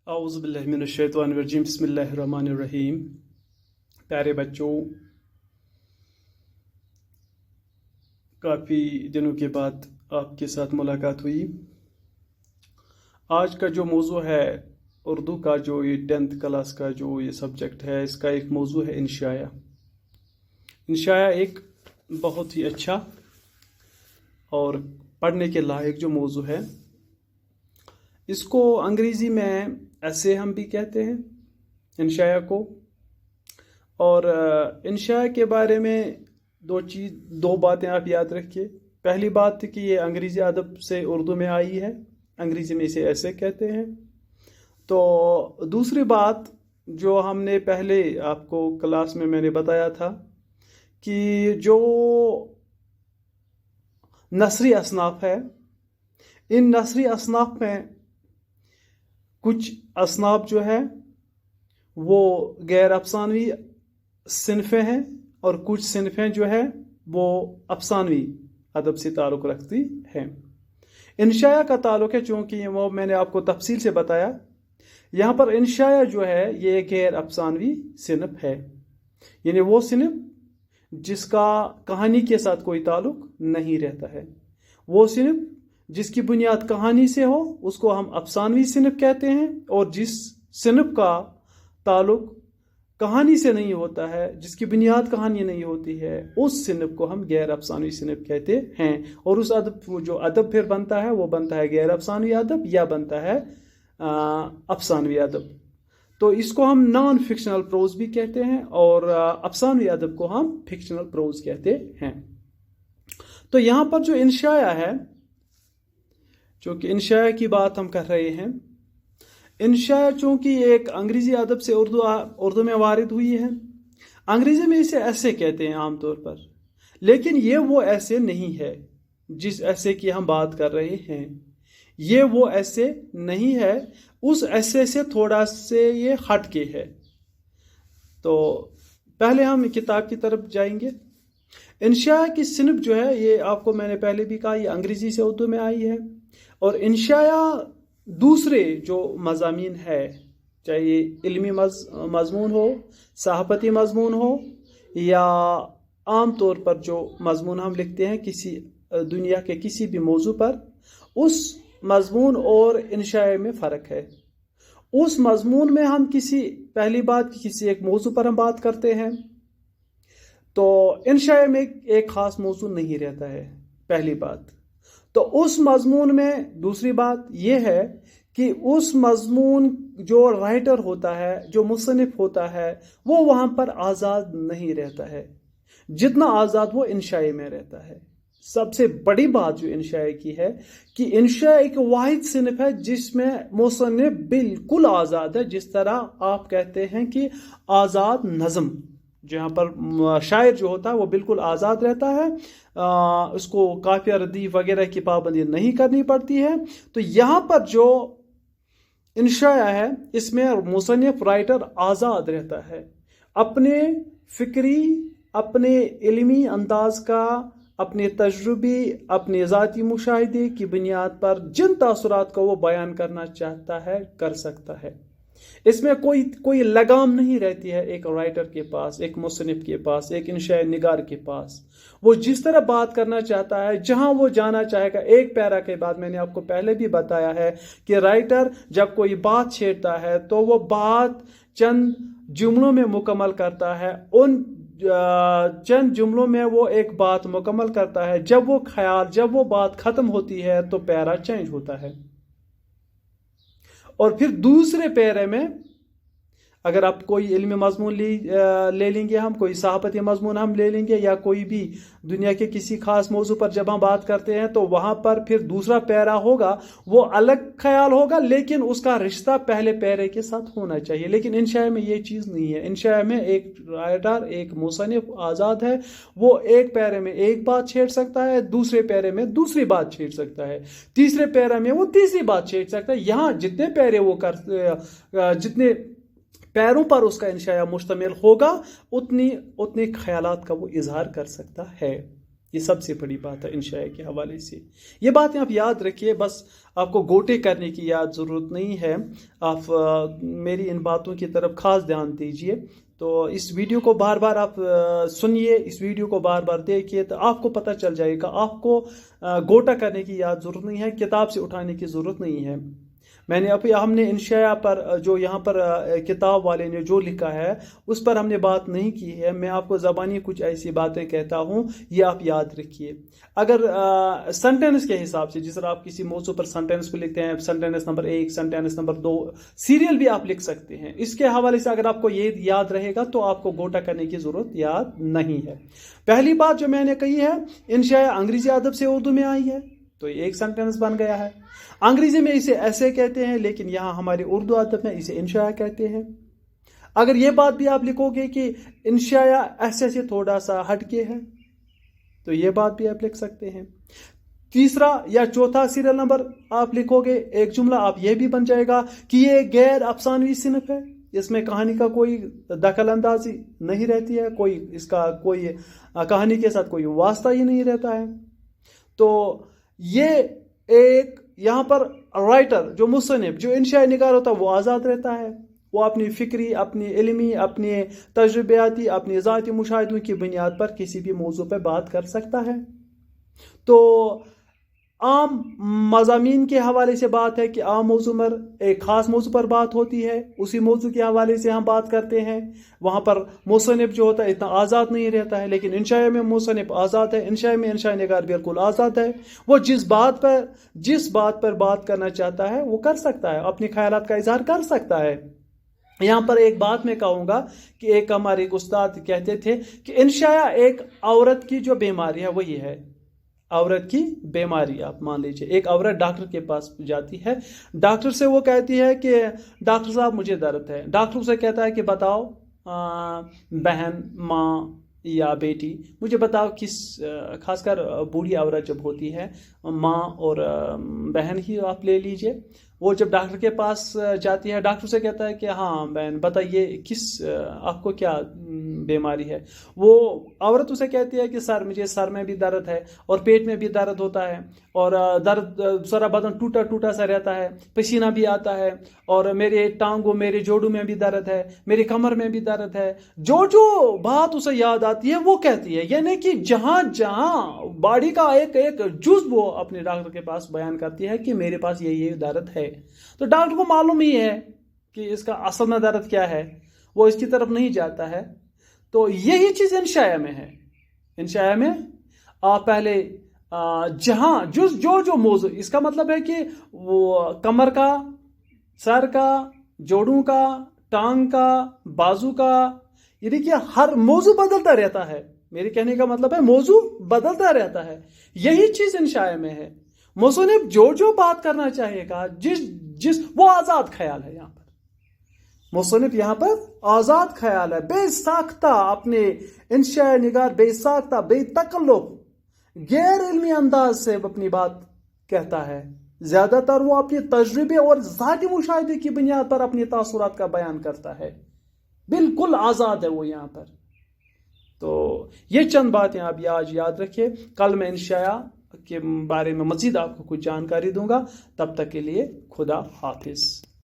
اعوذ باللہ من الشیطان الرجیم بسم اللہ الرحمن الرحیم۔ پیارے بچوں، کافی دنوں کے بعد آپ کے ساتھ ملاقات ہوئی۔ آج کا جو موضوع ہے اردو کا، جو یہ 10th کلاس کا جو یہ سبجیکٹ ہے، اس کا ایک موضوع ہے انشاء۔ انشاء ایک بہت ہی اچھا اور پڑھنے کے لائق جو موضوع ہے، اس کو انگریزی میں ایسے ہم بھی کہتے ہیں انشاء کو۔ اور انشاء کے بارے میں دو باتیں آپ یاد رکھیے۔ پہلی بات کہ یہ انگریزی ادب سے اردو میں آئی ہے، انگریزی میں اسے ایسے کہتے ہیں۔ تو دوسری بات جو ہم نے پہلے آپ کو کلاس میں نے بتایا تھا کہ جو نثری اصناف ہے، ان نثری اصناف میں کچھ اصناف جو ہے وہ غیر افسانوی صنفیں ہیں، اور کچھ صنفیں جو ہے وہ افسانوی ادب سے تعلق رکھتی ہیں۔ انشاء کا تعلق ہے، چونکہ وہ میں نے آپ کو تفصیل سے بتایا، یہاں پر انشاء جو ہے یہ غیر افسانوی صنف ہے، یعنی وہ صنف جس کا کہانی کے ساتھ کوئی تعلق نہیں رہتا ہے، وہ صنف جس کی بنیاد کہانی سے ہو اس کو ہم افسانوی صنف کہتے ہیں، اور جس صنف کا تعلق کہانی سے نہیں ہوتا ہے، جس کی بنیاد کہانی نہیں ہوتی ہے، اس صنف کو ہم غیر افسانوی صنف کہتے ہیں۔ اور اس ادب جو ادب پھر بنتا ہے وہ بنتا ہے غیر افسانوی ادب یا بنتا ہے افسانوی ادب۔ تو اس کو ہم نان فکشنل پروز بھی کہتے ہیں، اور افسانوی ادب کو ہم فکشنل پروز کہتے ہیں۔ تو یہاں پر جو انشاء ہے، چونکہ انشاء کی بات ہم کر رہے ہیں، انشاء چونکہ ایک انگریزی ادب سے اردو میں وارد ہوئی ہے۔ انگریزی میں اسے ایسے کہتے ہیں عام طور پر، لیکن یہ وہ ایسے نہیں ہے جس ایسے کی ہم بات کر رہے ہیں، یہ وہ ایسے نہیں ہے، اس ایسے سے تھوڑا سے یہ ہٹ کے ہے۔ تو پہلے ہم کتاب کی طرف جائیں گے۔ انشاء کی صنف جو ہے، یہ آپ کو میں نے پہلے بھی کہا، یہ انگریزی سے اردو میں آئی ہے، اور انشاء دوسرے جو مضامین ہے، چاہے یہ علمی مضمون ہو، صحافتی مضمون ہو، یا عام طور پر جو مضمون ہم لکھتے ہیں کسی دنیا کے کسی بھی موضوع پر، اس مضمون اور انشاء میں فرق ہے۔ اس مضمون میں ہم پہلی بات کسی ایک موضوع پر ہم بات کرتے ہیں، تو انشاء میں ایک خاص موضوع نہیں رہتا ہے، پہلی بات۔ تو اس مضمون میں دوسری بات یہ ہے کہ اس مضمون جو رائٹر ہوتا ہے، جو مصنف ہوتا ہے، وہ وہاں پر آزاد نہیں رہتا ہے جتنا آزاد وہ انشاء میں رہتا ہے۔ سب سے بڑی بات جو انشاء کی ہے کہ انشاء ایک واحد صنف ہے جس میں مصنف بالکل آزاد ہے، جس طرح آپ کہتے ہیں کہ آزاد نظم، جہاں پر شاعر جو ہوتا ہے وہ بالکل آزاد رہتا ہے، اس کو قافیہ ردیف وغیرہ کی پابندی نہیں کرنی پڑتی ہے۔ تو یہاں پر جو انشاء ہے، اس میں مصنف رائٹر آزاد رہتا ہے، اپنے فکری، اپنے علمی انداز کا، اپنے تجربی، اپنے ذاتی مشاہدے کی بنیاد پر جن تاثرات کو وہ بیان کرنا چاہتا ہے کر سکتا ہے۔ اس میں کوئی لگام نہیں رہتی ہے ایک رائٹر کے پاس، ایک مصنف کے پاس، ایک انشاء نگار کے پاس۔ وہ جس طرح بات کرنا چاہتا ہے، جہاں وہ جانا چاہے گا، ایک پیرا کے بعد میں نے آپ کو پہلے بھی بتایا ہے کہ رائٹر جب کوئی بات چھیڑتا ہے تو وہ بات چند جملوں میں مکمل کرتا ہے، ان چند جملوں میں وہ ایک بات مکمل کرتا ہے، جب وہ بات ختم ہوتی ہے تو پیرا چینج ہوتا ہے، اور پھر دوسرے پیرے میں اگر آپ کوئی علمی مضمون لے لیں گے، ہم کوئی صحافتی مضمون ہم لے لیں گے، یا کوئی بھی دنیا کے کسی خاص موضوع پر جب ہم بات کرتے ہیں، تو وہاں پر پھر دوسرا پیرا ہوگا، وہ الگ خیال ہوگا، لیکن اس کا رشتہ پہلے پیرے کے ساتھ ہونا چاہیے۔ لیکن انشاء میں یہ چیز نہیں ہے۔ انشاء میں ایک رائٹر، ایک مصنف آزاد ہے، وہ ایک پیرے میں ایک بات چھیڑ سکتا ہے، دوسرے پیرے میں دوسری بات چھیڑ سکتا ہے، تیسرے پیرے میں وہ تیسری بات چھیڑ سکتا ہے۔ یہاں جتنے پیرے جتنے پیروں پر اس کا انشاء مشتمل ہوگا، اتنے خیالات کا وہ اظہار کر سکتا ہے۔ یہ سب سے بڑی بات ہے انشاء کے حوالے سے. یہ باتیں آپ یاد رکھیے، بس آپ کو گوٹے کرنے کی ضرورت نہیں ہے. آپ میری ان باتوں کی طرف خاص دھیان دیجیے. تو اس ویڈیو کو بار بار آپ سنیے، اس ویڈیو کو بار بار دیکھیے، تو آپ کو پتہ چل جائے گا. آپ کو گوٹا کرنے کی ضرورت نہیں ہے، کتاب سے اٹھانے کی ضرورت نہیں ہے. ہم نے انشاء پر جو یہاں پر کتاب والے نے جو لکھا ہے اس پر ہم نے بات نہیں کی ہے. میں آپ کو زبانی کچھ ایسی باتیں کہتا ہوں، یہ آپ یاد رکھیے. اگر سنٹینس کے حساب سے، جس طرح آپ کسی موضوع پر سنٹینس کو لکھتے ہیں، sentence number 1، sentence number 2، serial بھی آپ لکھ سکتے ہیں. اس کے حوالے سے اگر آپ کو یہ یاد رہے گا تو آپ کو گوٹا کرنے کی ضرورت یاد نہیں ہے. پہلی بات جو میں نے کہی ہے، انشاء انگریزی ادب سے اردو میں آئی ہے، تو یہ ایک سنٹینس بن گیا ہے. انگریزی میں اسے ایسے کہتے ہیں، لیکن یہاں ہمارے اردو ادب میں اسے انشاء کہتے ہیں. اگر یہ بات بھی آپ لکھو گے کہ انشاء ایسے سے تھوڑا سا ہٹ کے ہے، تو یہ بات بھی آپ لکھ سکتے ہیں. تیسرا یا چوتھا سیریل نمبر آپ لکھو گے، ایک جملہ آپ یہ بھی بن جائے گا کہ یہ غیر افسانوی صنف ہے، اس میں کہانی کا کوئی دخل اندازی نہیں رہتی ہے، اس کا کوئی کہانی کے ساتھ کوئی واسطہ ہی نہیں رہتا ہے. تو یہ ایک یہاں پر رائٹر جو مصنف جو انشاء نگار ہوتا ہے وہ آزاد رہتا ہے. وہ اپنی فکری، اپنی علمی، اپنی تجربیاتی، اپنی ذاتی مشاہدوں کی بنیاد پر کسی بھی موضوع پہ بات کر سکتا ہے. تو عام مضامین کے حوالے سے بات ہے کہ عام موضوع پر ایک خاص موضوع پر بات ہوتی ہے، اسی موضوع کے حوالے سے ہم بات کرتے ہیں. وہاں پر مصنف جو ہوتا ہے اتنا آزاد نہیں رہتا ہے، لیکن انشاء میں مصنف آزاد ہے. انشاء میں انشاء نگار بالکل آزاد ہے. وہ جس بات پر بات کرنا چاہتا ہے وہ کر سکتا ہے، اپنے خیالات کا اظہار کر سکتا ہے. یہاں پر ایک بات میں کہوں گا کہ ایک ہمارے استاد کہتے تھے کہ انشاء ایک عورت کی جو بیماری ہے وہی ہے. عورت کی بیماری آپ مان لیجیے، ایک عورت ڈاکٹر کے پاس جاتی ہے، ڈاکٹر سے وہ کہتی ہے کہ ڈاکٹر صاحب مجھے درد ہے. ڈاکٹر سے کہتا ہے کہ بتاؤ بہن، ماں یا بیٹی، مجھے بتاؤ کس، خاص کر بوڑھی عورت جب ہوتی ہے، ماں اور بہن ہی آپ لے لیجیے. وہ جب ڈاکٹر کے پاس جاتی ہے، ڈاکٹر سے کہتا ہے کہ ہاں بہن بتائیے کس، آپ کو کیا بیماری ہے. وہ عورت اسے کہتی ہے کہ مجھے سر میں بھی درد ہے اور پیٹ میں بھی درد ہوتا ہے، اور درد سارا بدن ٹوٹا ٹوٹا سا رہتا ہے، پسینہ بھی آتا ہے، اور میرے ٹانگوں، میرے جوڑوں میں بھی درد ہے، میری کمر میں بھی درد ہے. جو بات اسے یاد آتی ہے وہ کہتی ہے، یعنی کہ جہاں جہاں باڈی کا ایک جز وہ اپنے ڈاکٹر کے پاس بیان کرتی ہے کہ میرے پاس یہ درد ہے. تو ڈاکٹر کو معلوم ہی ہے کہ اس کا اصل میں درد کیا ہے، وہ اس کی طرف نہیں جاتا ہے. تو یہی چیز انشاء میں ہے. انشاء میں آپ پہلے جہاں جو موضوع، اس کا مطلب ہے کہ وہ کمر کا، سر کا، جوڑوں کا، ٹانگ کا، بازو کا، یہ دیکھیے ہر موضوع بدلتا رہتا ہے. میرے کہنے کا مطلب ہے موضوع بدلتا رہتا ہے. یہی چیز انشاء میں ہے. مصنف جو بات کرنا چاہے گا، جس وہ آزاد خیال ہے. یہاں پر مصنف یہاں پر آزاد خیال ہے، بے ساختہ اپنے انشاء نگار، بے ساختہ، بے تکلف، غیر علمی انداز سے اپنی بات کہتا ہے. زیادہ تر وہ اپنے تجربے اور ذاتی مشاہدے کی بنیاد پر اپنی تاثرات کا بیان کرتا ہے. بالکل آزاد ہے وہ یہاں پر. تو یہ چند باتیں آپ یاد رکھیے. کل میں انشاء کے بارے میں مزید آپ کو کچھ جانکاری دوں گا. تب تک کے لیے خدا حافظ.